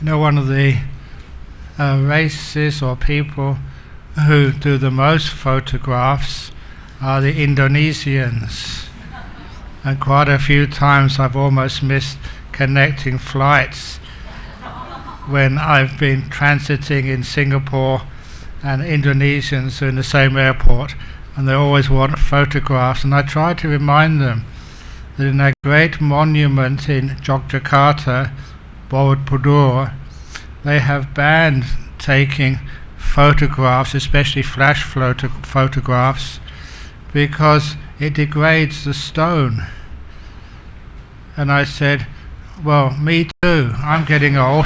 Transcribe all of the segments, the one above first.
One of the races or people who do the most photographs are the Indonesians. And quite a few times I've almost missed connecting flights when I've been transiting in Singapore, and Indonesians are in the same airport, and they always want photographs. And I try to remind them that in a great monument in Yogyakarta, Borobudur, they have banned taking photographs, especially flash photographs, because it degrades the stone. And I said, well, me too, I'm getting old,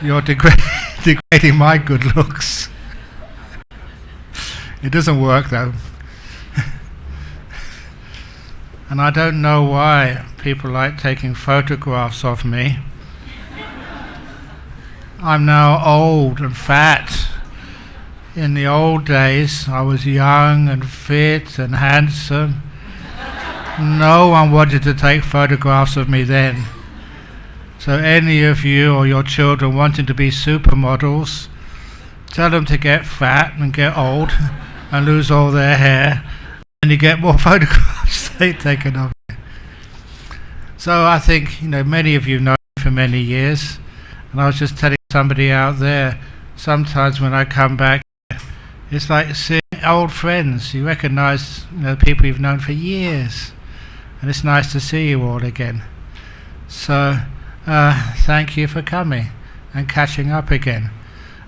you're degrading my good looks. It doesn't work though. And I don't know why people like taking photographs of me. I'm now old and fat. In the old days, I was young and fit and handsome. No one wanted to take photographs of me then. So any of you or your children wanting to be supermodels, tell them to get fat and get old and lose all their hair, and you get more photographs taken of you. So I think, many of you know me for many years, and I was just telling somebody out there, sometimes when I come back, it's like seeing old friends. You recognize people you've known for years, and it's nice to see you all again. So thank you for coming and catching up again.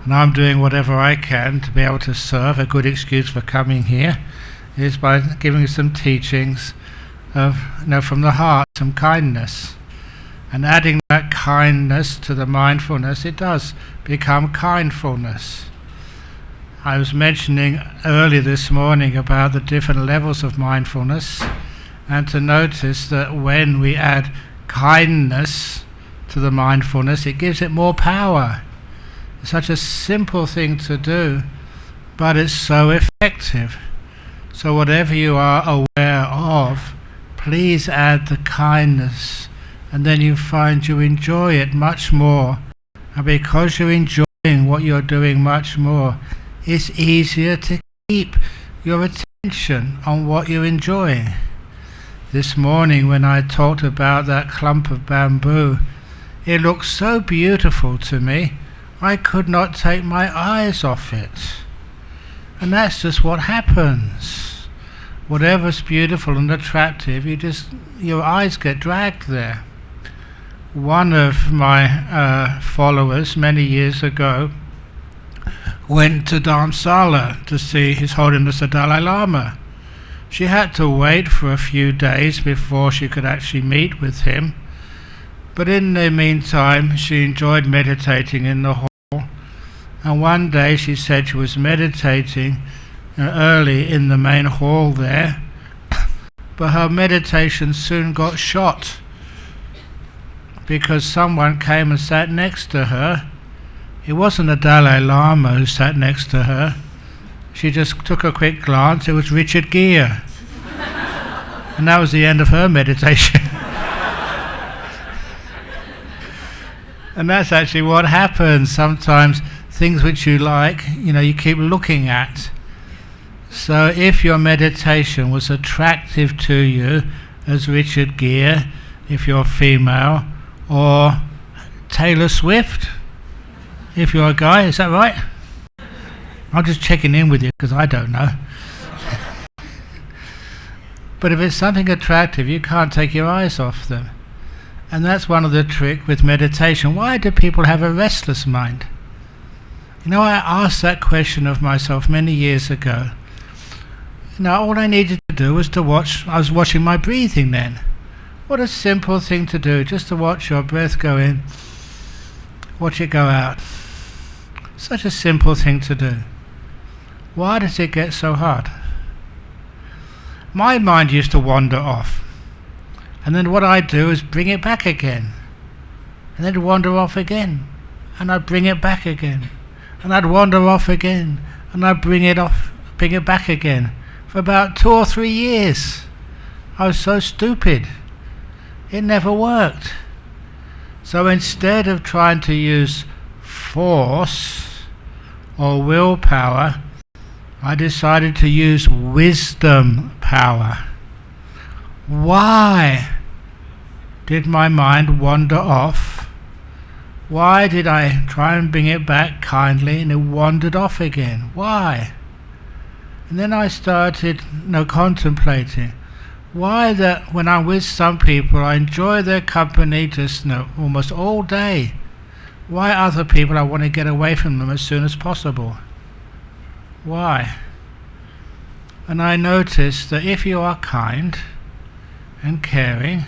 And I'm doing whatever I can to be able to serve. A good excuse for coming here is by giving you some teachings of, from the heart, some kindness. And adding that kindness to the mindfulness, it does become kindfulness. I was mentioning earlier this morning about the different levels of mindfulness, and to notice that when we add kindness to the mindfulness, it gives it more power. It's such a simple thing to do, but it's so effective. So whatever you are aware of, please add the kindness, and then you find you enjoy it much more. And because you're enjoying what you're doing much more, it's easier to keep your attention on what you're enjoying. This morning when I talked about that clump of bamboo, it looked so beautiful to me, I could not take my eyes off it. And that's just what happens. Whatever's beautiful and attractive, your eyes get dragged there. One of my followers many years ago went to Dharamsala to see His Holiness the Dalai Lama. She had to wait for a few days before she could actually meet with him. But in the meantime, she enjoyed meditating in the hall. And one day she said she was meditating early in the main hall there, but her meditation soon got shot because someone came and sat next to her. It wasn't the Dalai Lama who sat next to her. She just took a quick glance. It was Richard Gere. And that was the end of her meditation. And that's actually what happens. Sometimes things which you like, you keep looking at. So if your meditation was attractive to you as Richard Gere, if you're female, or Taylor Swift, if you're a guy, is that right? I'm just checking in with you because I don't know. But if it's something attractive, you can't take your eyes off them. And that's one of the tricks with meditation. Why do people have a restless mind? I asked that question of myself many years ago. All I needed to do was to watch. I was watching my breathing then. What a simple thing to do, just to watch your breath go in, watch it go out. Such a simple thing to do. Why does it get so hard? My mind used to wander off. And then what I'd do is bring it back again. And then it'd wander off again. And I'd bring it back again. And I'd wander off again. And I'd bring it back again. For about 2 or 3 years. I was so stupid. It never worked. So instead of trying to use force or willpower, I decided to use wisdom power. Why did my mind wander off? Why did I try and bring it back kindly and it wandered off again? Why? And then I started contemplating. Why that when I'm with some people I enjoy their company just almost all day? Why other people I want to get away from them as soon as possible? Why? And I noticed that if you are kind and caring,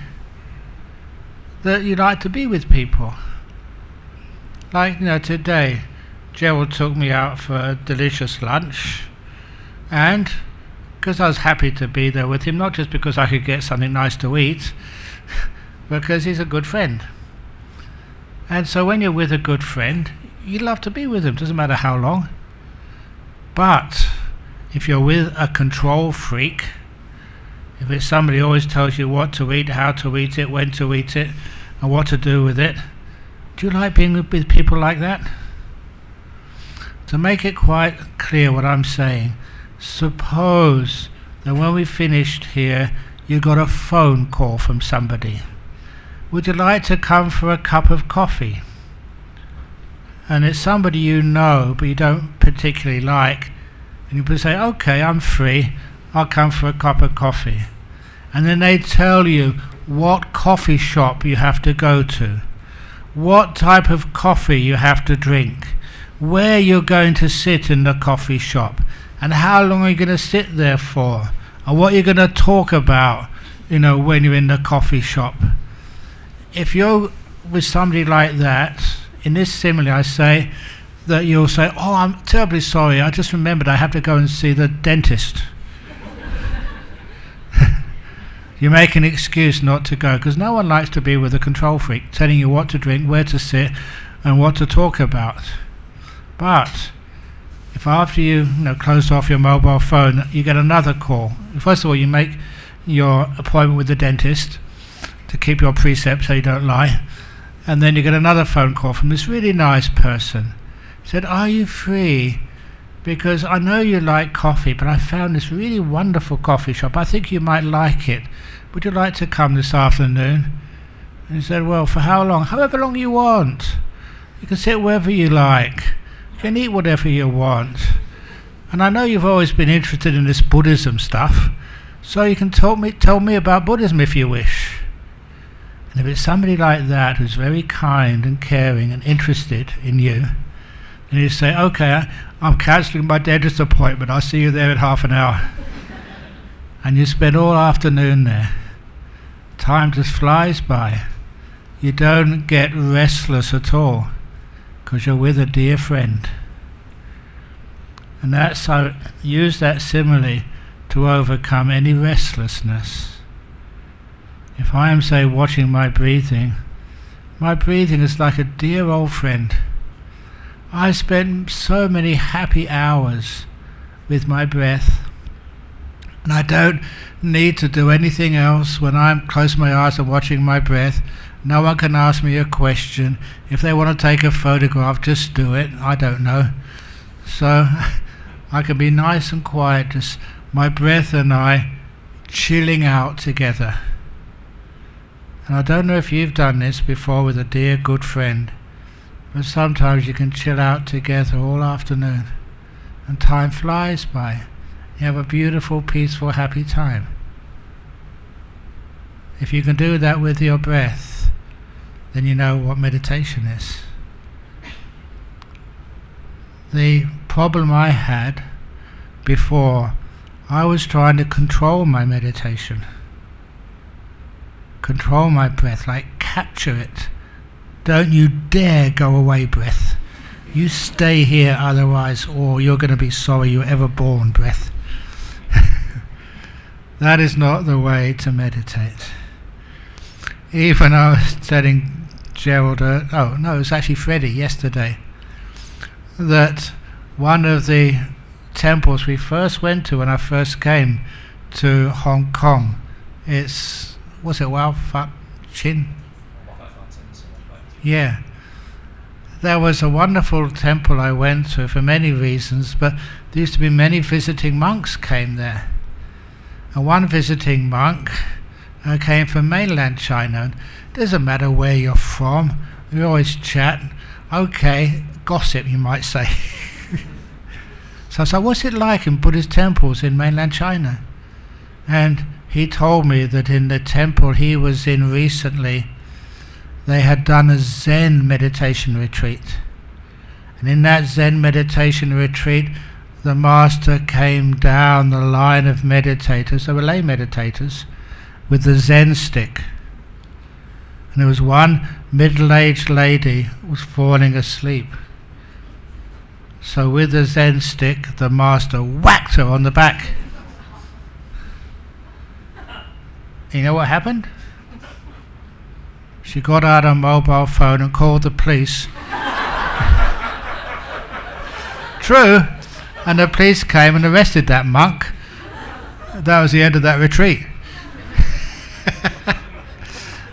that you like to be with people. Like today, Gerald took me out for a delicious lunch, and because I was happy to be there with him, not just because I could get something nice to eat, because he's a good friend. And so when you're with a good friend, you love to be with him, doesn't matter how long. But if you're with a control freak, if it's somebody who always tells you what to eat, how to eat it, when to eat it, and what to do with it, do you like being with people like that? To make it quite clear what I'm saying, suppose that when we finished here, you got a phone call from somebody. Would you like to come for a cup of coffee? And it's somebody you know, but you don't particularly like, and you would say, okay, I'm free, I'll come for a cup of coffee. And then they tell you what coffee shop you have to go to, what type of coffee you have to drink, where you're going to sit in the coffee shop, and how long are you going to sit there for, and what you're going to talk about, when you're in the coffee shop. If you're with somebody like that, in this simile I say that you'll say, oh, I'm terribly sorry, I just remembered I have to go and see the dentist. You make an excuse not to go, because no one likes to be with a control freak telling you what to drink, where to sit, and what to talk about. But if after you close off your mobile phone, you get another call. First of all, you make your appointment with the dentist to keep your precepts so you don't lie, and then you get another phone call from this really nice person. Said, are you free? Because I know you like coffee, but I found this really wonderful coffee shop. I think you might like it. Would you like to come this afternoon? And he said, well, for how long? However long you want. You can sit wherever you like. You can eat whatever you want. And I know you've always been interested in this Buddhism stuff, so you can tell me about Buddhism if you wish. And if it's somebody like that who's very kind and caring and interested in you, and you say, okay, I'm cancelling my dentist appointment, I'll see you there in half an hour. And you spend all afternoon there. Time just flies by. You don't get restless at all, because you're with a dear friend. And that's how use that simile to overcome any restlessness. If I am, say, watching my breathing is like a dear old friend. I spend so many happy hours with my breath, and I don't need to do anything else when I'm closing my eyes and watching my breath. No one can ask me a question. If they want to take a photograph, just do it. I don't know. So I can be nice and quiet, just my breath and I chilling out together. And I don't know if you've done this before with a dear good friend, but sometimes you can chill out together all afternoon and time flies by. You have a beautiful, peaceful, happy time. If you can do that with your breath, then you know what meditation is. The problem I had before, I was trying to control my meditation. Control my breath, like capture it. Don't you dare go away, breath. You stay here, otherwise, or you're going to be sorry you were ever born, breath. That is not the way to meditate. Even I was telling Gerald, it was actually Freddie yesterday, that one of the temples we first went to when I first came to Hong Kong, it's, what's it, Wow Fat Chin? Yeah. There was a wonderful temple I went to for many reasons, but there used to be many visiting monks came there. And one visiting monk came from mainland China. And it doesn't matter where you're from, we always chat. Okay, gossip you might say. So I said, what's it like in Buddhist temples in mainland China? And he told me that in the temple he was in recently, they had done a Zen meditation retreat. And in that Zen meditation retreat, the master came down the line of meditators, they were lay meditators, with the Zen stick. And there was one middle-aged lady who was falling asleep. So with the Zen stick, the master whacked her on the back. You know what happened? She got out her mobile phone and called the police. True, and the police came and arrested that monk. That was the end of that retreat.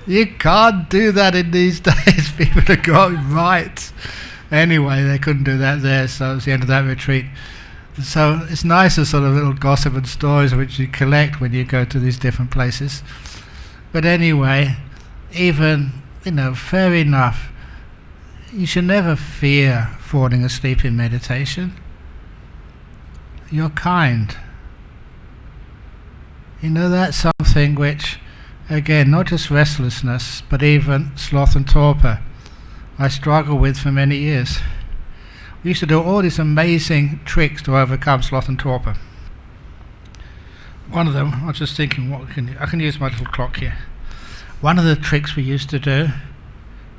You can't do that in these days. People are going right. Anyway, they couldn't do that there, so it was the end of that retreat. So it's nice, the sort of little gossip and stories which you collect when you go to these different places. But anyway, even, fair enough, you should never fear falling asleep in meditation. You're kind. That's something which, again, not just restlessness, but even sloth and torpor, I struggled with for many years. We used to do all these amazing tricks to overcome sloth and torpor. One of them, I was just thinking, I can use my little clock here. One of the tricks we used to do,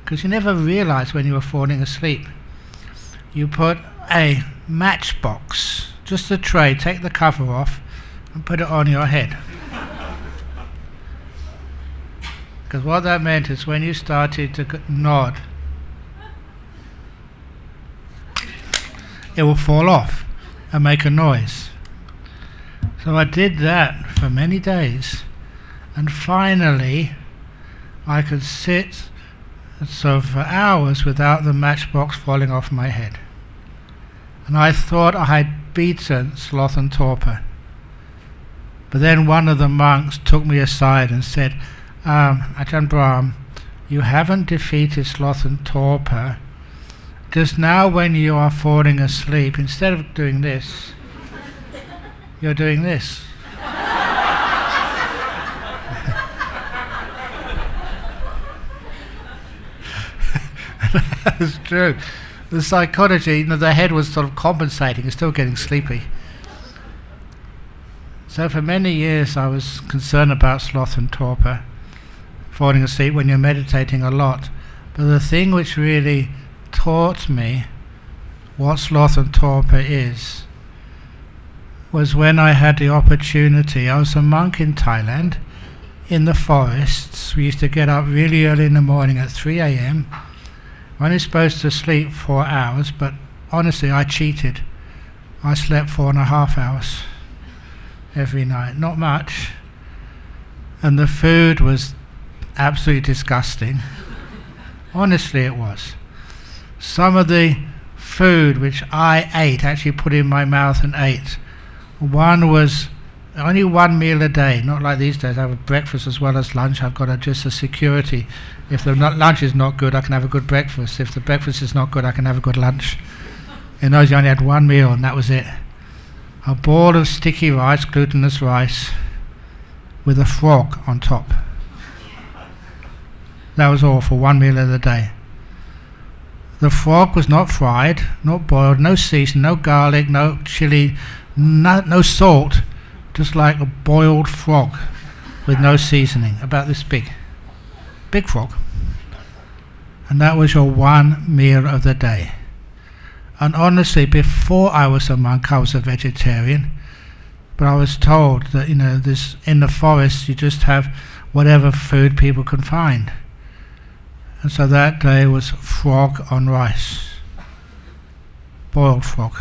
because you never realised when you were falling asleep, you put a matchbox, just a tray, take the cover off and put it on your head. Because what that meant is when you started to nod, it will fall off and make a noise. So I did that for many days, and finally I could sit for hours without the matchbox falling off my head. And I thought I had beaten sloth and torpor. But then one of the monks took me aside and said, Ajahn Brahm, you haven't defeated sloth and torpor. Just now when you are falling asleep, instead of doing this, you're doing this. That was true. The psychology, the head was sort of compensating, it's still getting sleepy. So for many years I was concerned about sloth and torpor, falling asleep when you're meditating a lot. But the thing which really taught me what sloth and torpor is was when I had the opportunity. I was a monk in Thailand, in the forests. We used to get up really early in the morning at 3 a.m. We're only supposed to sleep 4 hours, but honestly I cheated. I slept 4.5 hours every night, not much. And the food was absolutely disgusting. Honestly it was. Some of the food which I ate, actually put in my mouth and ate, one was only one meal a day, not like these days. I have a breakfast as well as lunch. I've got just a security. If the lunch is not good, I can have a good breakfast. If the breakfast is not good, I can have a good lunch. In those, you only had one meal and that was it. A ball of sticky rice, glutinous rice, with a frog on top. That was all for one meal of the day. The frog was not fried, not boiled, no seasoning, no garlic, no chili, no salt, just like a boiled frog with no seasoning, about this big frog. And that was your one meal of the day. And honestly, before I was a monk, I was a vegetarian, but I was told that this in the forest you just have whatever food people can find. And so that day was frog on rice, boiled frog.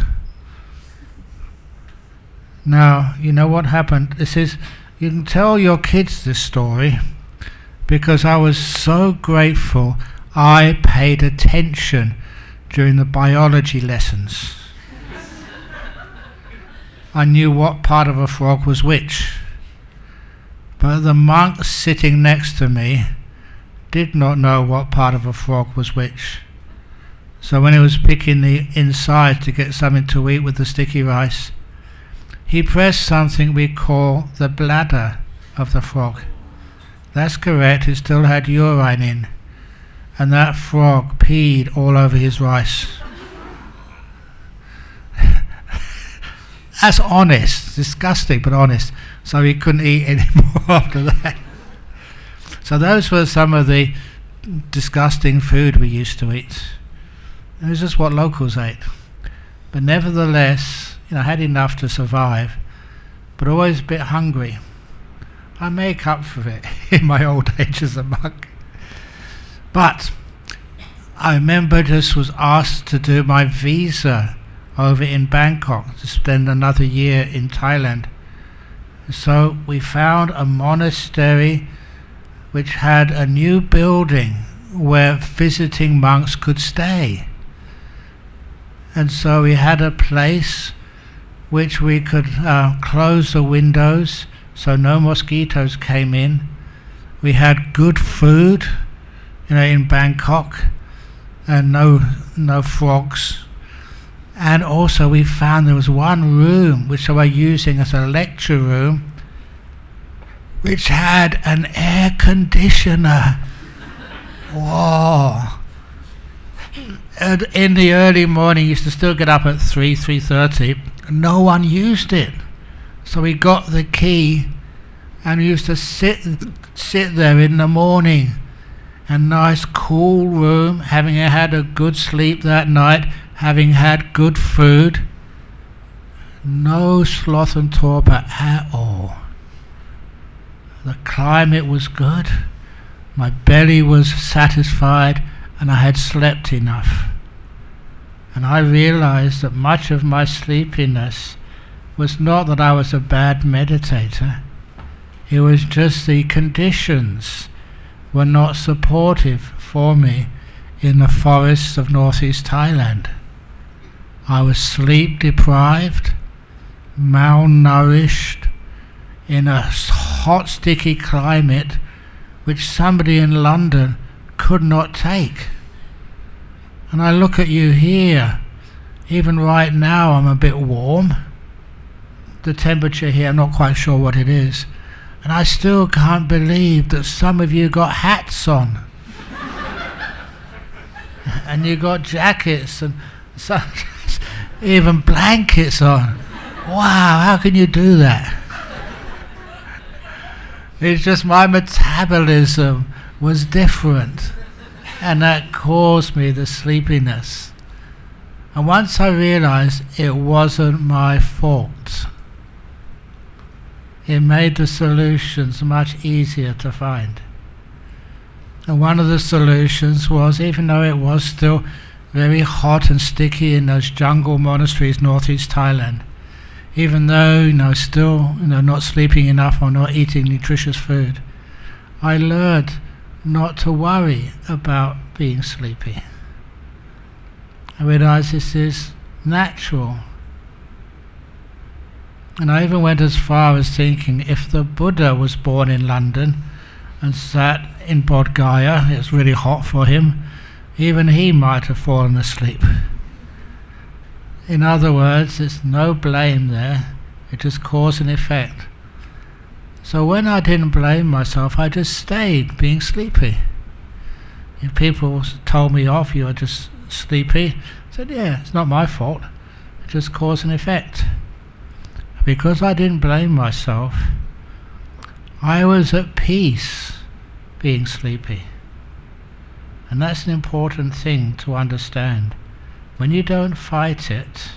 Now, you know what happened? You can tell your kids this story, because I was so grateful I paid attention during the biology lessons. I knew what part of a frog was which. But the monk sitting next to me did not know what part of a frog was which. So when he was picking the inside to get something to eat with the sticky rice, he pressed something we call the bladder of the frog. That's correct, it still had urine in, and that frog peed all over his rice. That's honest, disgusting but honest. So he couldn't eat anymore after that. So those were some of the disgusting food we used to eat. It was just what locals ate. But nevertheless, I had enough to survive, but always a bit hungry. I make up for it in my old age as a monk. But I remember just was asked to do my visa over in Bangkok to spend another year in Thailand. So we found a monastery which had a new building where visiting monks could stay. And so we had a place which we could close the windows so no mosquitoes came in. We had good food, in Bangkok, and no frogs. And also we found there was one room which they were using as a lecture room which had an air conditioner. Whoa. And in the early morning, you used to still get up at 3:30. No one used it. So we got the key and we used to sit there in the morning. A nice cool room, having had a good sleep that night, having had good food. No sloth and torpor at all. The climate was good. My belly was satisfied and I had slept enough. And I realized that much of my sleepiness was not that I was a bad meditator. It was just the conditions were not supportive for me in the forests of northeast Thailand. I was sleep deprived, malnourished, in a hot sticky climate which somebody in London could not take. And I look at you here, even right now I'm a bit warm. The temperature here, I'm not quite sure what it is. And I still can't believe that some of you got hats on. And you got jackets and sometimes even blankets on. Wow, how can you do that? It's just my metabolism was different, and that caused me the sleepiness. And once I realized it wasn't my fault, it made the solutions much easier to find. And one of the solutions was, even though it was still very hot and sticky in those jungle monasteries northeast Thailand, even though still not sleeping enough or not eating nutritious food, I learned not to worry about being sleepy. I realized this is natural. And I even went as far as thinking if the Buddha was born in London and sat in Bodh Gaya, it's really hot for him, even he might have fallen asleep. In other words, there's no blame there, it is cause and effect. So when I didn't blame myself, I just stayed being sleepy. If people told me off, you are just sleepy, I said, yeah, it's not my fault, it's just cause and effect. Because I didn't blame myself, I was at peace being sleepy. And that's an important thing to understand. When you don't fight it,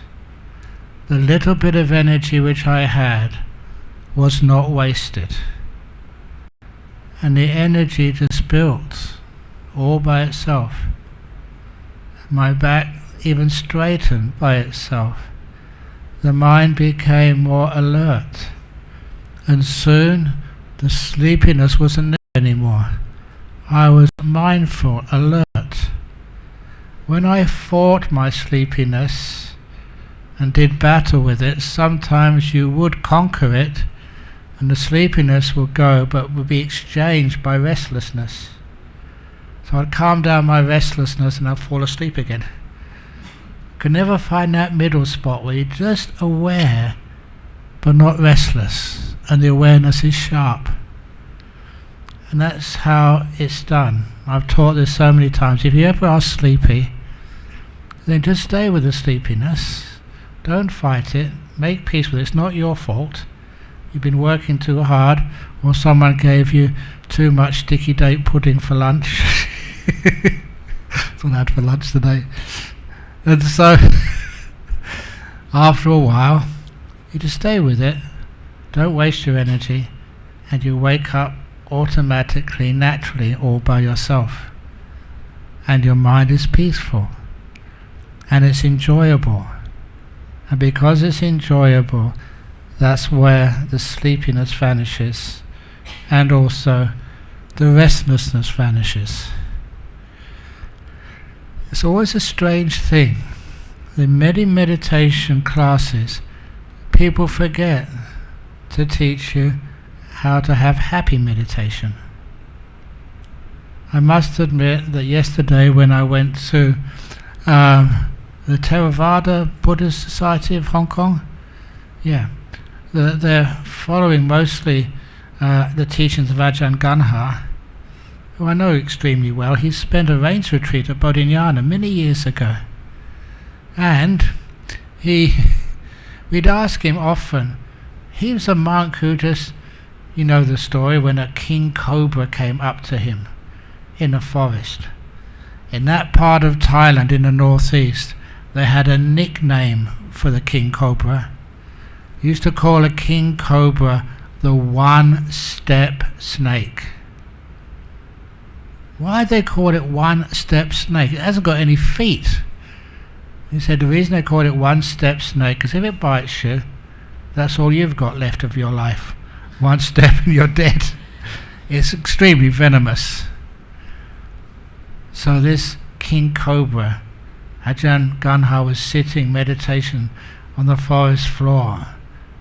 the little bit of energy which I had was not wasted. And the energy just built all by itself. My back even straightened by itself. The mind became more alert. And soon the sleepiness wasn't there anymore. I was mindful, alert. when I fought my sleepiness and did battle with it, sometimes you would conquer it and the sleepiness would go, but would be exchanged by restlessness. So I'd calm down my restlessness and I'd fall asleep again. Could never find that middle spot where you're just aware but not restless, and the awareness is sharp. And that's how it's done. I've taught this so many times. If you ever are sleepy, then just stay with the sleepiness. Don't fight it. Make peace with it. It's not your fault. You've been working too hard, or someone gave you too much sticky date pudding for lunch. That's what I had for lunch today. And so, after a while, you just stay with it. Don't waste your energy, and you wake up automatically, naturally, all by yourself. And your mind is peaceful, and it's enjoyable. And because it's enjoyable, that's where the sleepiness vanishes, and also the restlessness vanishes. It's always a strange thing. In many meditation classes, people forget to teach you how to have happy meditation. I must admit that yesterday when I went to the Theravada Buddhist Society of Hong Kong, they're following mostly the teachings of Ajahn Ganha, who I know extremely well. He spent a rains retreat at Bodhinyana many years ago, and we'd ask him often. He was a monk who just, you know the story, when a king cobra came up to him in a forest. In that part of Thailand in the northeast, they had a nickname for the king cobra. They used to call a king cobra the one-step snake. Why they call it one-step snake? It hasn't got any feet. He said the reason they call it one-step snake is if it bites you, that's all you've got left of your life. One step and you're dead. It's extremely venomous. So this king cobra, Ajahn Ganha was sitting meditation on the forest floor,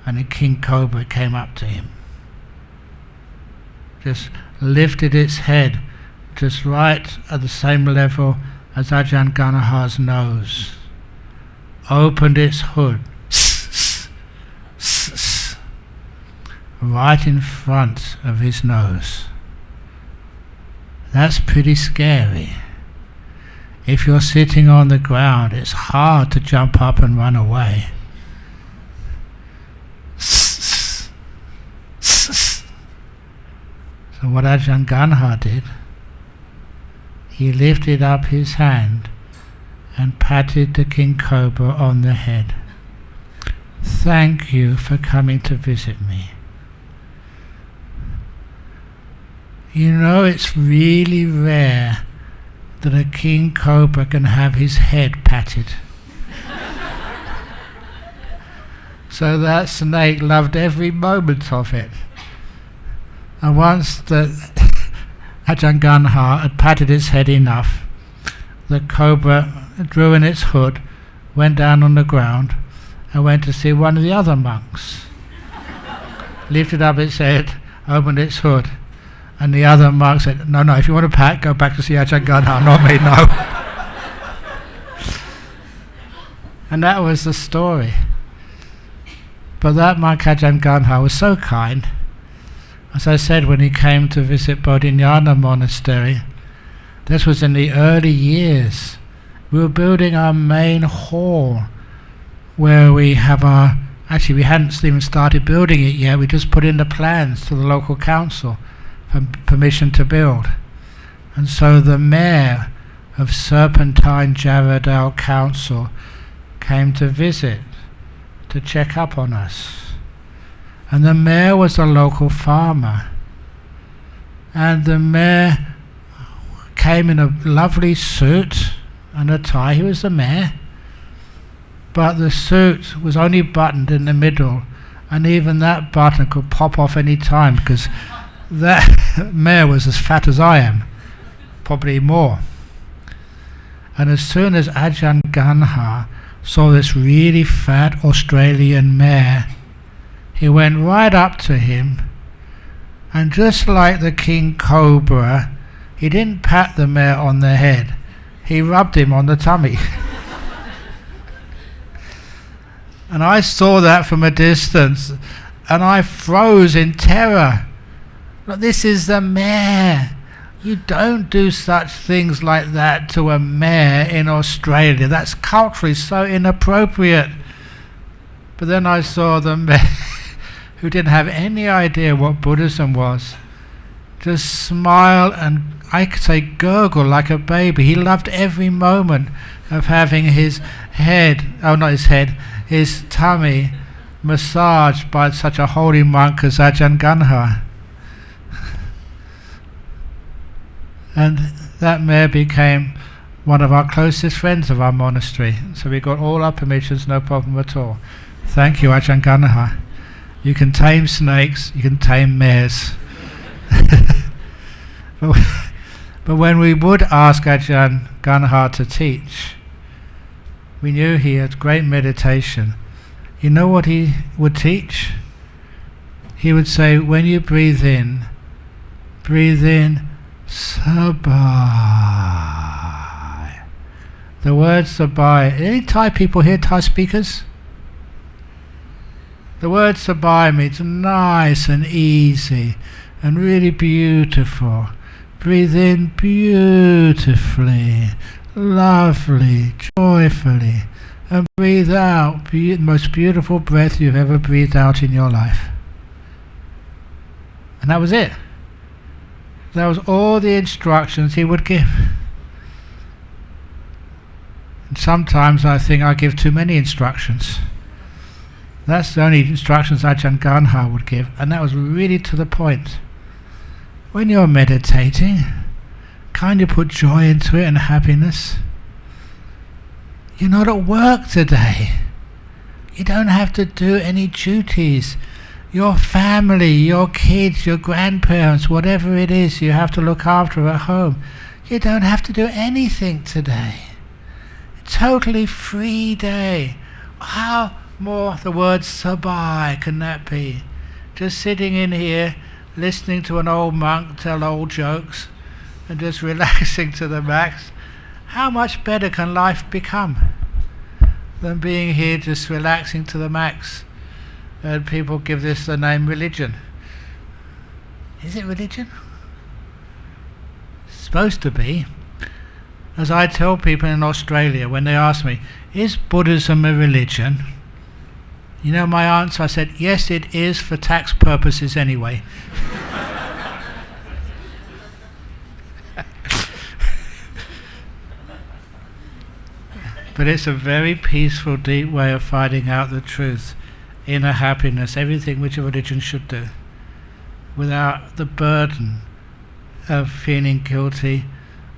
and the king cobra came up to him. Just lifted its head just right at the same level as Ajahn Ganha's nose. Opened its hood, right in front of his nose. That's pretty scary. If you're sitting on the ground, it's hard to jump up and run away. So what Ajahn Ganha did, he lifted up his hand and patted the king cobra on the head. Thank you for coming to visit me. You know, it's really rare that a king cobra can have his head patted. So that snake loved every moment of it. And once that Ajahn Ganha had patted its head enough, the cobra drew in its hood, went down on the ground, and went to see one of the other monks. Lifted up its head, opened its hood, and the other monk said, no, if you want to pat, go back to see Ajahn Ganha, not me, no. And that was the story. But that monk Ajahn Ganha was so kind. As I said, when he came to visit Bodhinyana Monastery, this was in the early years. We were building our main hall where we have our... Actually, we hadn't even started building it yet. We just put in the plans to the local council for permission to build. And so the mayor of Serpentine Jarradale Council came to visit, to check up on us. And the mayor was a local farmer. And the mayor came in a lovely suit and a tie. He was the mayor. But the suit was only buttoned in the middle, and even that button could pop off any time, because that mayor was as fat as I am, probably more. And as soon as Ajahn Ganha saw this really fat Australian mare, he went right up to him, and just like the king cobra, he didn't pat the mare on the head, he rubbed him on the tummy. And I saw that from a distance, and I froze in terror. But this is the mare. You don't do such things like that to a mare in Australia. That's culturally so inappropriate. But then I saw the mare, who didn't have any idea what Buddhism was, just smile and, I could say, gurgle like a baby. He loved every moment of having his head, his tummy massaged by such a holy monk as Ajahn Ganha. And that mare became one of our closest friends of our monastery. So we got all our permissions, no problem at all. Thank you, Ajahn Ganha. You can tame snakes, you can tame mares. But when we would ask Ajahn Ganha to teach, we knew he had great meditation. You know what he would teach? He would say, when you breathe in Sabai. The word Sabai. Any Thai people here, Thai speakers? The word Sabai means nice and easy and really beautiful. Breathe in beautifully, lovely, joyfully, and breathe out the most beautiful breath you've ever breathed out in your life. And that was it. That was all the instructions he would give. And sometimes I think I give too many instructions. That's the only instructions Ajahn Ganha would give, and that was really to the point. When you're meditating, kind of put joy into it and happiness. You're not at work today. You don't have to do any duties. Your family, your kids, your grandparents, whatever it is you have to look after at home, you don't have to do anything today. A totally free day. How more the word Sabai can that be? Just sitting in here, listening to an old monk tell old jokes, and just relaxing to the max. How much better can life become than being here just relaxing to the max? And people give this the name religion. Is it religion? It's supposed to be. As I tell people in Australia when they ask me, is Buddhism a religion? You know my answer? I said, yes, it is for tax purposes anyway. But it's a very peaceful, deep way of finding out the truth. Inner happiness, everything which a religion should do, without the burden of feeling guilty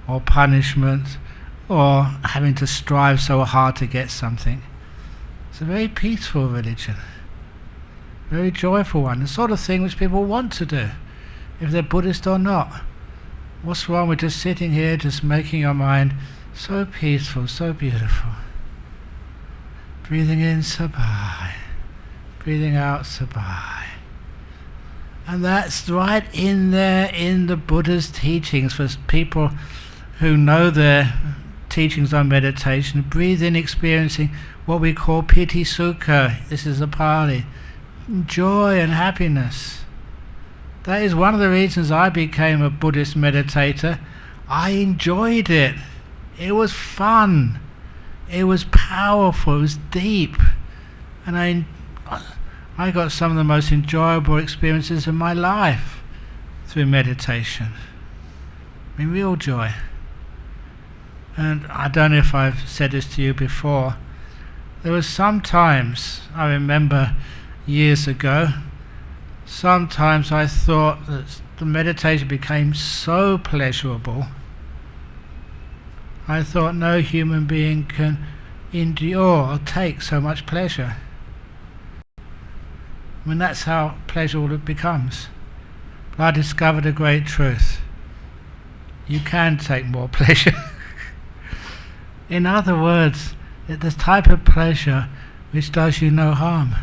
or punishment or having to strive so hard to get something. It's a very peaceful religion, very joyful one, the sort of thing which people want to do, if they're Buddhist or not. What's wrong with just sitting here, just making your mind so peaceful, so beautiful? Breathing in Sabai. Breathing out Sabai. And that's right in there in the Buddha's teachings for people who know their teachings on meditation. Breathe in, experiencing what we call piti sukha. This is the Pali. Joy and happiness. That is one of the reasons I became a Buddhist meditator. I enjoyed it. It was fun. It was powerful. It was deep. And I got some of the most enjoyable experiences of my life through meditation. I mean, real joy. And I don't know if I've said this to you before. There was sometimes, I remember years ago, sometimes I thought that the meditation became so pleasurable. I thought no human being can endure or take so much pleasure. I mean, that's how pleasurable it becomes. But I discovered a great truth. You can take more pleasure. In other words, the type of pleasure which does you no harm,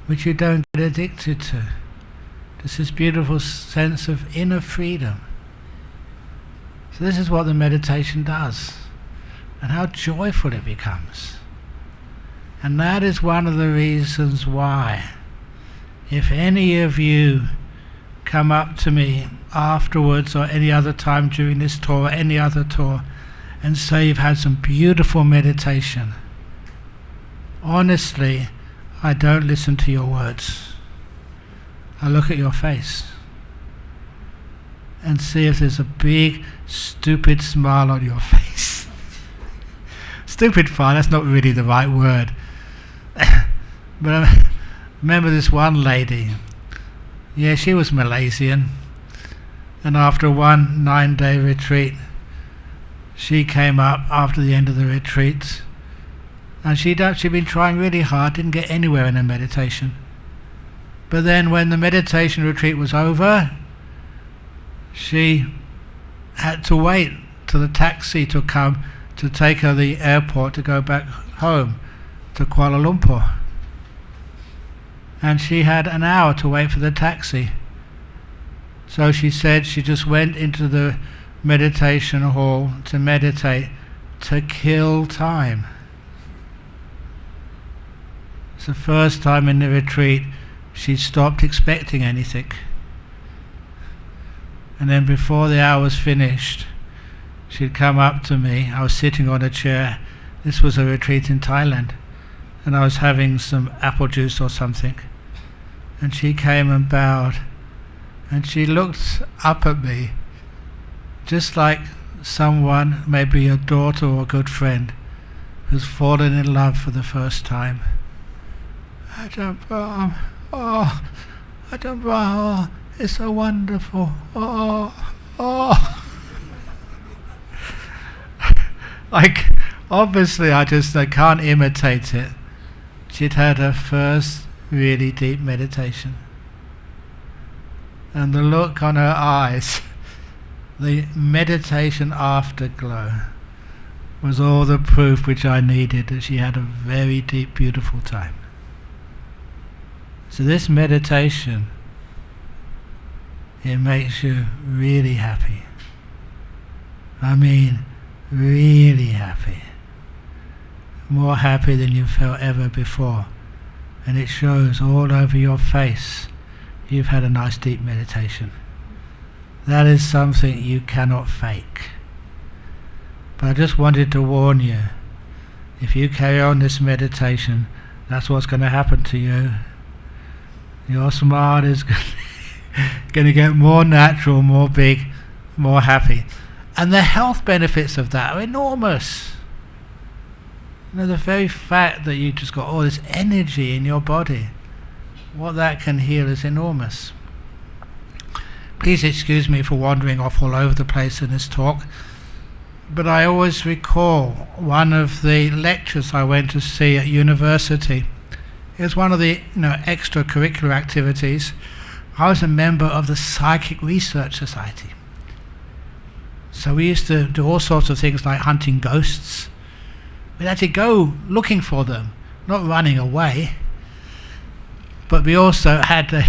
which you don't get addicted to. There's this beautiful sense of inner freedom. So this is what the meditation does, and how joyful it becomes. And that is one of the reasons why, if any of you come up to me afterwards or any other time during this tour or any other tour and say you've had some beautiful meditation, honestly, I don't listen to your words. I look at your face and see if there's a big stupid smile on your face. Stupid fun, that's not really the right word. But I remember this one lady. Yeah, she was Malaysian, and after one 9-day retreat, she came up after the end of the retreat, and she'd actually been trying really hard, didn't get anywhere in her meditation. But then when the meditation retreat was over, she had to wait till the taxi to come to take her to the airport to go back home to Kuala Lumpur. And she had an hour to wait for the taxi. So she said she just went into the meditation hall to meditate, to kill time. It's the first time in the retreat she stopped expecting anything. And then before the hour was finished, she'd come up to me. I was sitting on a chair. This was a retreat in Thailand, and I was having some apple juice or something. And she came and bowed, and she looked up at me just like someone, maybe a daughter or a good friend, who's fallen in love for the first time. Ajahn Brahm, oh, Ajahn Brahm, oh, it's so wonderful, oh. Like, obviously I can't imitate it. She'd had her first really deep meditation, and the look on her eyes, the meditation afterglow, was all the proof which I needed that she had a very deep, beautiful time. So this meditation, it makes you really happy. I mean, really happy. More happy than you've felt ever before. And it shows all over your face. You've had a nice deep meditation. That is something you cannot fake. But I just wanted to warn you, if you carry on this meditation, that's what's going to happen to you. Your smile is going to get more natural, more big, more happy. And the health benefits of that are enormous. You know, the very fact that you just got all this energy in your body, what that can heal is enormous. Please excuse me for wandering off all over the place in this talk, but I always recall one of the lectures I went to see at university. It was one of the extracurricular activities. I was a member of the Psychic Research Society. So we used to do all sorts of things like hunting ghosts. We'd actually go looking for them, not running away. But we also had a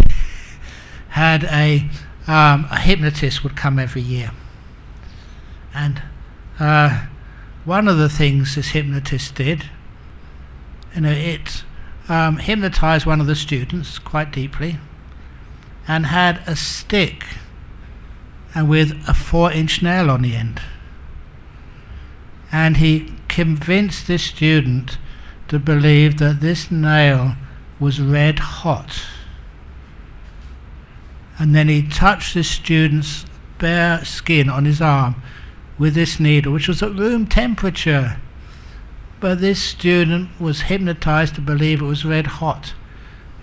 hypnotist would come every year. And one of the things this hypnotist did, it hypnotized one of the students quite deeply, and had a stick and with a 4-inch nail on the end. And he convinced this student to believe that this nail was red hot. And then he touched this student's bare skin on his arm with this needle, which was at room temperature. But this student was hypnotized to believe it was red hot,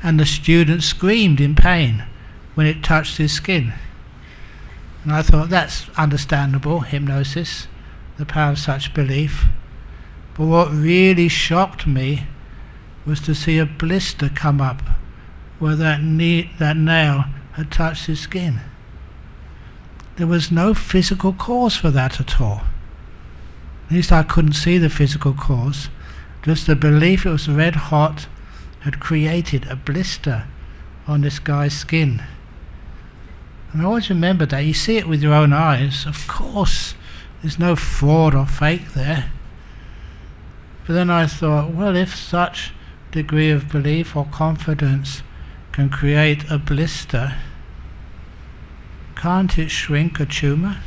and the student screamed in pain when it touched his skin. And I thought, that's understandable, hypnosis, the power of such belief. But what really shocked me was to see a blister come up where that nail had touched his skin. There was no physical cause for that at all. At least I couldn't see the physical cause. Just the belief it was red hot had created a blister on this guy's skin. And I always remember that. You see it with your own eyes. Of course, there's no fraud or fake there. But then I thought, well, if such degree of belief or confidence can create a blister, can't it shrink a tumour?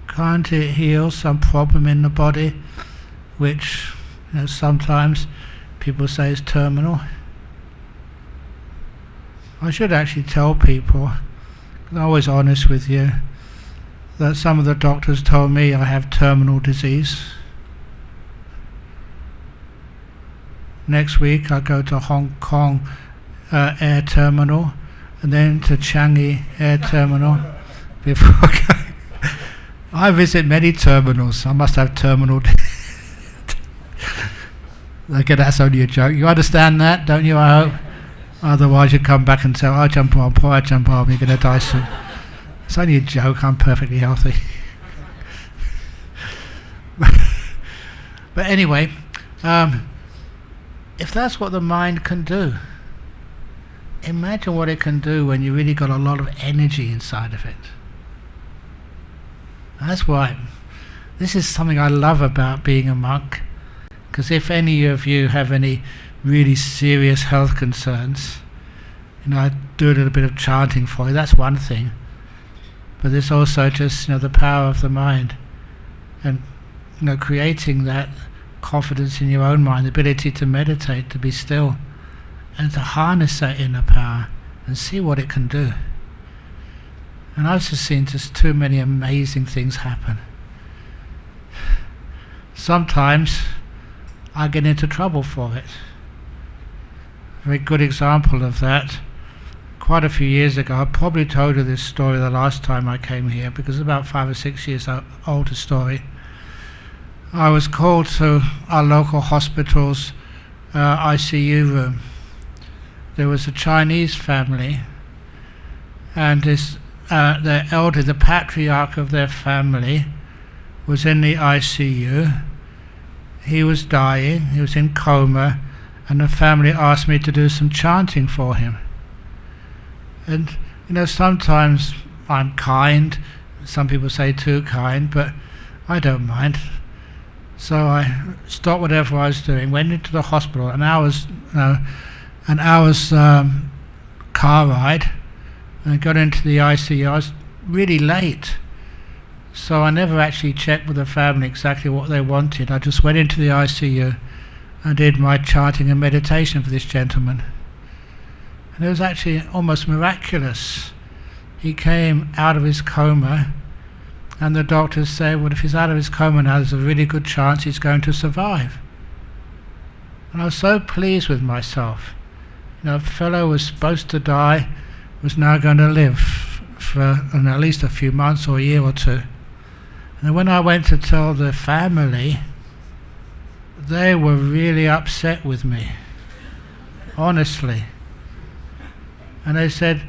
Can't it heal some problem in the body which, sometimes people say is terminal? I should actually tell people, because I'm always honest with you, that some of the doctors told me I have terminal disease. Next week I go to Hong Kong air terminal and then to Changi air terminal before I go. I visit many terminals. I must have terminal Okay, that's only a joke. You understand that, don't you, I hope? Otherwise you come back and say, Ajahn Brahm, poor Ajahn Brahm, you're going to die soon. It's only a joke, I'm perfectly healthy. But anyway, if that's what the mind can do, imagine what it can do when you really got a lot of energy inside of it. That's why this is something I love about being a monk, because if any of you have any really serious health concerns, I do a little bit of chanting for you, that's one thing. But there's also just the power of the mind, and creating that confidence in your own mind, the ability to meditate, to be still, and to harness that inner power and see what it can do. And I've just seen just too many amazing things happen. Sometimes I get into trouble for it. A very good example of that, quite a few years ago, I probably told you this story the last time I came here, because it's about 5 or 6 years old a story. I was called to our local hospital's ICU room. There was a Chinese family, and their elder, the patriarch of their family, was in the ICU. He was dying, he was in coma, and the family asked me to do some chanting for him. And sometimes I'm kind, some people say too kind, but I don't mind. So I stopped whatever I was doing, went into the hospital, an hour's car ride, and got into the ICU. I was really late, so I never actually checked with the family exactly what they wanted. I just went into the ICU and did my chanting and meditation for this gentleman. And it was actually almost miraculous. He came out of his coma, and the doctors said, well, if he's out of his coma now, there's a really good chance he's going to survive. And I was so pleased with myself. A fellow was supposed to die, was now going to live for at least a few months or a year or two. And when I went to tell the family, they were really upset with me, honestly. And they said,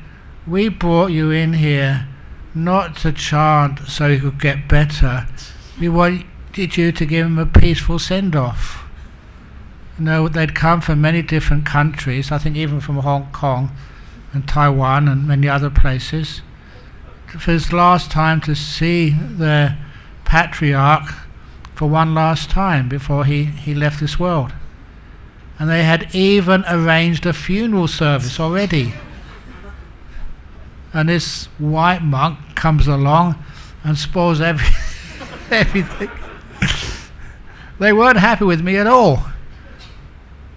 we brought you in here not to chant so you could get better. We wanted you to give him a peaceful send-off. They'd come from many different countries, I think even from Hong Kong and Taiwan and many other places, for his last time to see their patriarch for one last time before he left this world. And they had even arranged a funeral service already. And this white monk comes along and spoils everything. They weren't happy with me at all.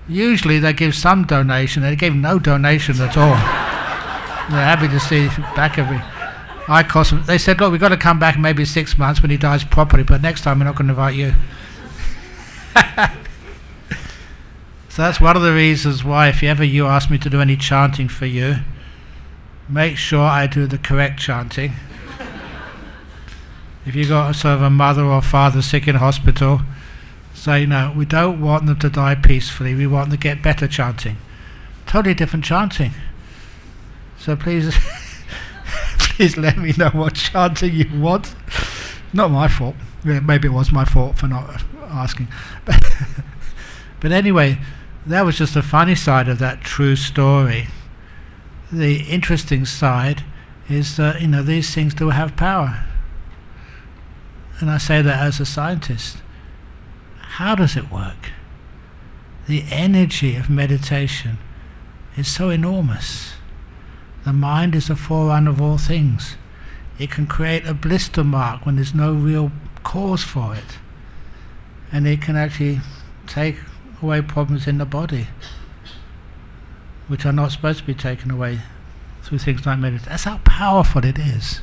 Usually they give some donation. They gave no donation at all. They're happy to see back every. I cost them. They said, look, we've got to come back in maybe 6 months when he dies properly, but next time we're not going to invite you. So that's one of the reasons why, if you ask me to do any chanting for you, make sure I do the correct chanting. If you've got sort of a mother or father sick in hospital, say, no, we don't want them to die peacefully, we want them to get better chanting. Totally different chanting. So please, please let me know what chanting you want, Not my fault. Yeah, maybe it was my fault for not asking. But anyway, that was just the funny side of that true story. The interesting side is that, these things do have power. And I say that as a scientist. How does it work? The energy of meditation is so enormous. The mind is the forerunner of all things. It can create a blister mark when there's no real cause for it. And it can actually take away problems in the body, which are not supposed to be taken away through things like meditation. That's how powerful it is.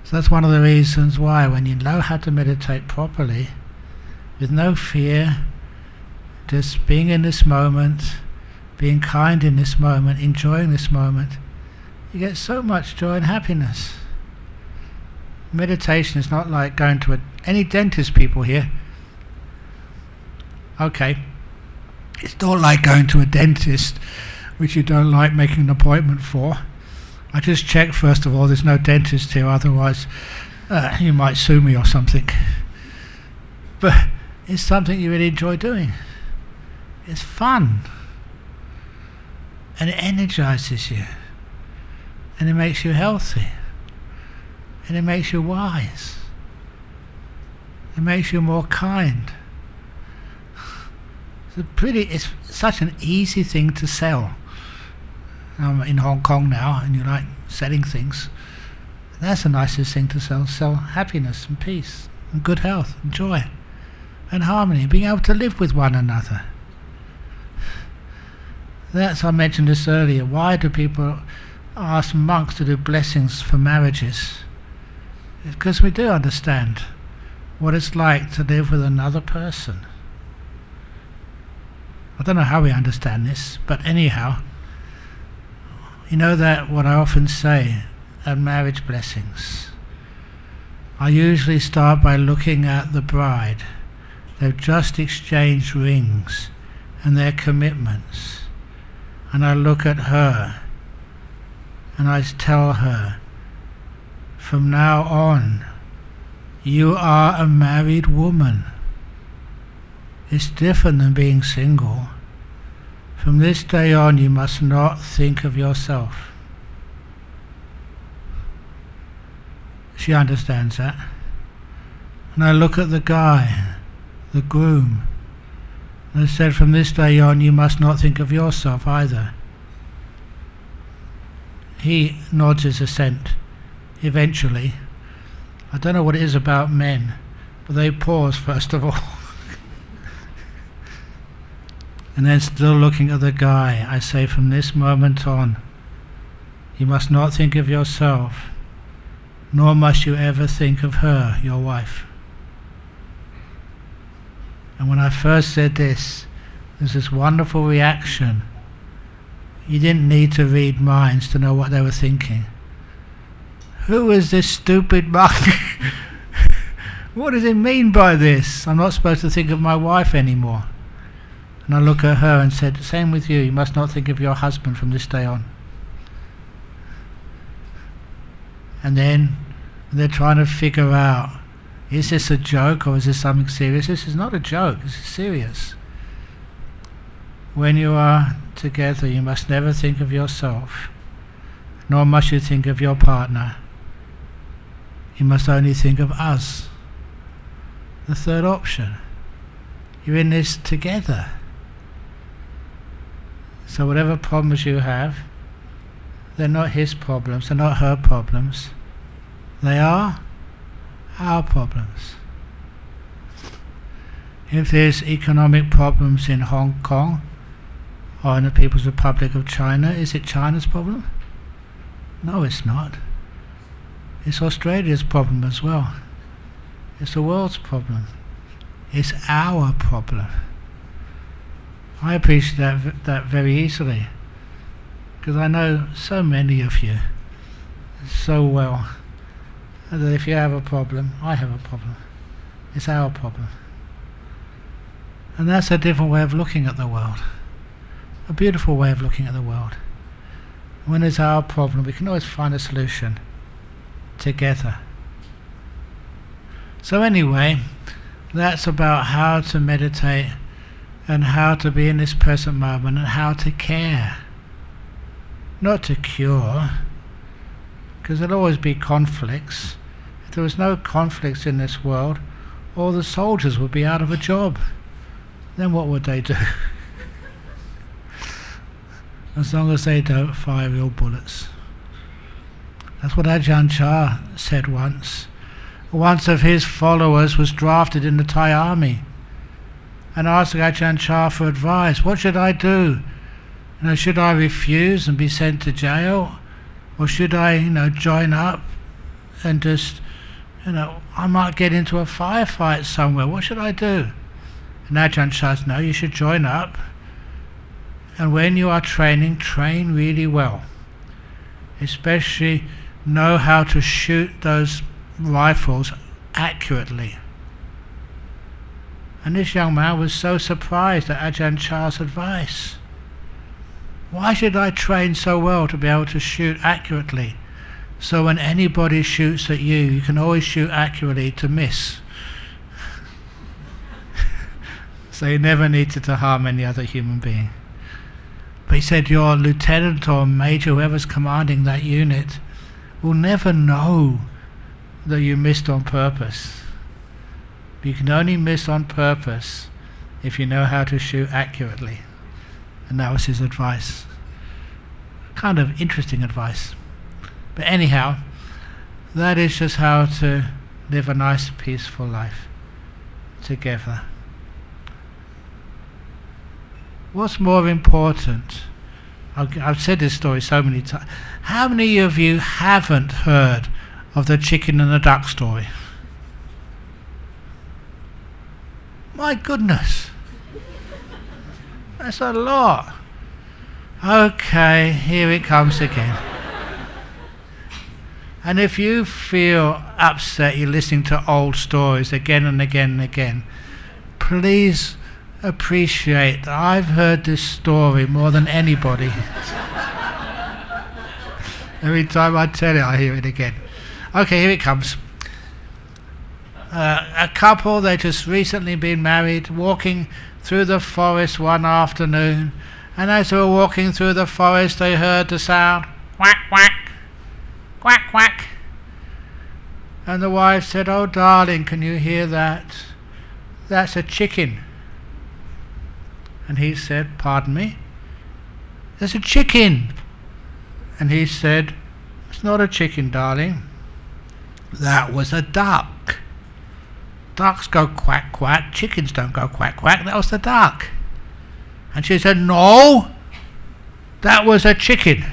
So that's one of the reasons why, when you know how to meditate properly, with no fear, just being in this moment, being kind in this moment, enjoying this moment, you get so much joy and happiness. Meditation is not like going to any dentist people here. Okay, it's not like going to a dentist, which you don't like making an appointment for. I just checked first of all, there's no dentist here, otherwise you might sue me or something. But it's something you really enjoy doing. It's fun. And it energizes you. And it makes you healthy. And it makes you wise. It makes you more kind. It's such an easy thing to sell. I'm in Hong Kong now, and you like selling things. That's the nicest thing to sell. Sell happiness and peace and good health and joy and harmony, being able to live with one another. I mentioned this earlier. Why do people ask monks to do blessings for marriages? It's because we do understand what it's like to live with another person. I don't know how we understand this, but anyhow, you know that what I often say at marriage blessings, I usually start by looking at the bride. They've just exchanged rings and their commitments, and I look at her and I tell her, from now on, you are a married woman. It's different than being single. From this day on, you must not think of yourself. She understands that. And I look at the guy, the groom, and I said, from this day on, you must not think of yourself either. He nods his assent. Eventually, I don't know what it is about men, but they pause first of all. And then, still looking at the guy, I say, from this moment on, you must not think of yourself, nor must you ever think of her, your wife. And when I first said this, there's this wonderful reaction. You didn't need to read minds to know what they were thinking. Who is this stupid monk? What does it mean by this? I'm not supposed to think of my wife anymore. And I look at her and said, same with you. You must not think of your husband from this day on. And then they're trying to figure out, is this a joke or is this something serious? This is not a joke. This is serious. When you are together, you must never think of yourself, nor must you think of your partner. You must only think of us. The third option. You're in this together. So whatever problems you have, they're not his problems, they're not her problems. They are our problems. If there's economic problems in Hong Kong or in the People's Republic of China, is it China's problem? No, it's not. It's Australia's problem as well. It's the world's problem. It's our problem. I appreciate that very easily, because I know so many of you so well that if you have a problem, I have a problem. It's our problem. And that's a different way of looking at the world. A beautiful way of looking at the world. When it's our problem, we can always find a solution together. So anyway, that's about how to meditate and how to be in this present moment and how to care. Not to cure, because there'll always be conflicts. If there was no conflicts in this world, all the soldiers would be out of a job. Then what would they do? As long as they don't fire real bullets. That's what Ajahn said once. Once of his followers was drafted in the Thai army and asked Ajahn for advice. What should I do? Should I refuse and be sent to jail? Or should I, join up and just, I might get into a firefight somewhere. What should I do? And Ajahn says, no, you should join up. And when you are training, train really well. Especially know how to shoot those rifles accurately. And this young man was so surprised at Ajahn Chah's advice. Why should I train so well to be able to shoot accurately? So when anybody shoots at you, you can always shoot accurately to miss. So you never needed to harm any other human being. But he said your lieutenant or major, whoever's commanding that unit, will never know that you missed on purpose. But you can only miss on purpose if you know how to shoot accurately. And that was his advice. Kind of interesting advice. But anyhow, that is just how to live a nice, peaceful life together. What's more important? I've said this story so many times. How many of you haven't heard of the chicken and the duck story? My goodness. That's a lot. Okay, here it comes again. And if you feel upset you're listening to old stories again and again and again, please appreciate that I've heard this story more than anybody. Every time I tell it, I hear it again. Okay, here it comes. A couple, they just recently been married, walking through the forest one afternoon, and as they were walking through the forest, they heard the sound, quack, quack, quack, quack. And the wife said, "Oh, darling, can you hear that? That's a chicken." And he said, "Pardon me? There's a chicken." And he said, "It's not a chicken, darling. That was a duck. Ducks go quack, quack. Chickens don't go quack, quack. That was the duck." And she said, "No, that was a chicken."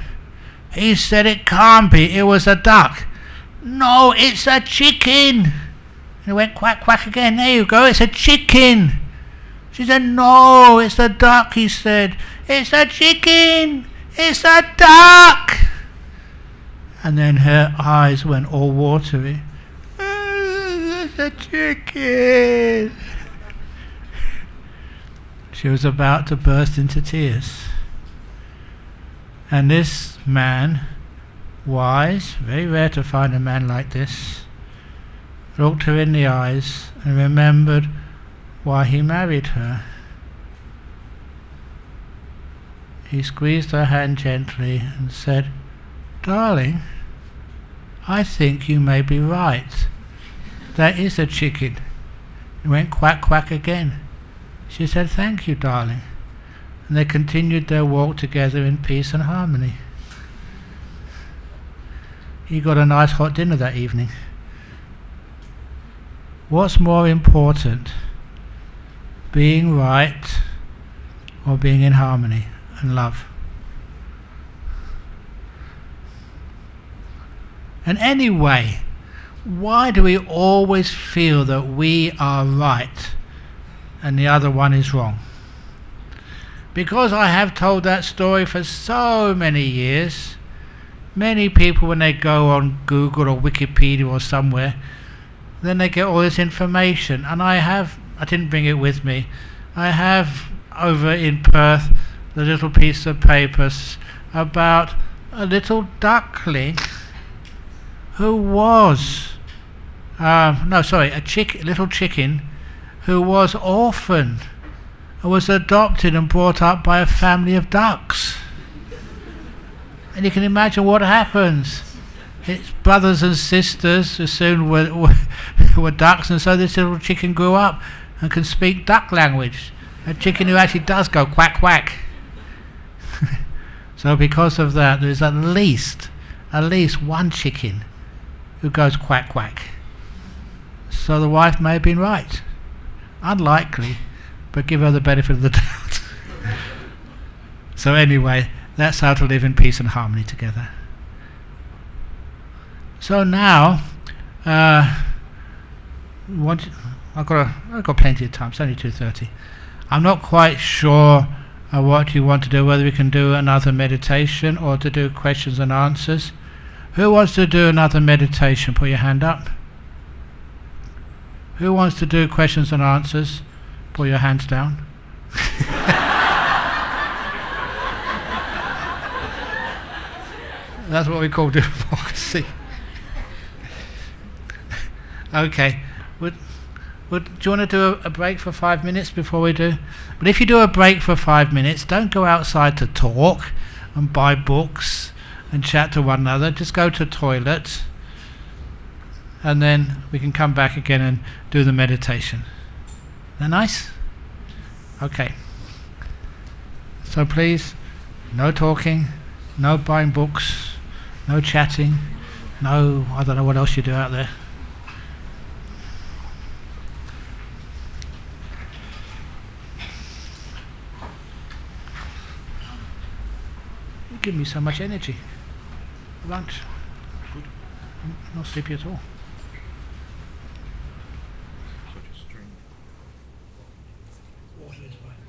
He said, "It can't be. It was a duck." "No, it's a chicken." And it went quack, quack again. "There you go. It's a chicken." She said, "No, it's a duck," he said. "It's a chicken! It's a duck!" And then her eyes went all watery. "It's a chicken!" She was about to burst into tears. And this man, wise, very rare to find a man like this, looked her in the eyes and remembered why he married her. He squeezed her hand gently and said, "Darling, I think you may be right. That is a chicken." It went quack, quack again. She said, "Thank you, darling." And they continued their walk together in peace and harmony. He got a nice hot dinner that evening. What's more important? Being right or being in harmony and love? And anyway, why do we always feel that we are right and the other one is wrong? Because I have told that story for so many years, many people when they go on Google or Wikipedia or somewhere, then they get all this information. And I didn't bring it with me. I have over in Perth the little piece of paper about a little duckling who was no, sorry, little chicken who was orphaned and was adopted and brought up by a family of ducks. And you can imagine what happens. Its brothers and sisters who soon were ducks, and so this little chicken grew up and can speak duck language. A chicken who actually does go quack quack. So because of that, there is at least one chicken who goes quack quack. So the wife may have been right. Unlikely, but give her the benefit of the doubt. So anyway, that's how to live in peace and harmony together. So now, I've got plenty of time. It's only 2:30. I'm not quite sure what you want to do, whether we can do another meditation or to do questions and answers. Who wants to do another meditation? Put your hand up. Who wants to do questions and answers? Put your hands down. That's what we call democracy. Okay. Do you want to do a break for 5 minutes before we do? But if you do a break for 5 minutes, don't go outside to talk and buy books and chat to one another. Just go to the toilet, and then we can come back again and do the meditation. Is that nice? Okay. So please, no talking, no buying books, no chatting, no, I don't know what else you do out there. You give me so much energy. Lunch. Good. I'm not sleepy at all. Water is fine.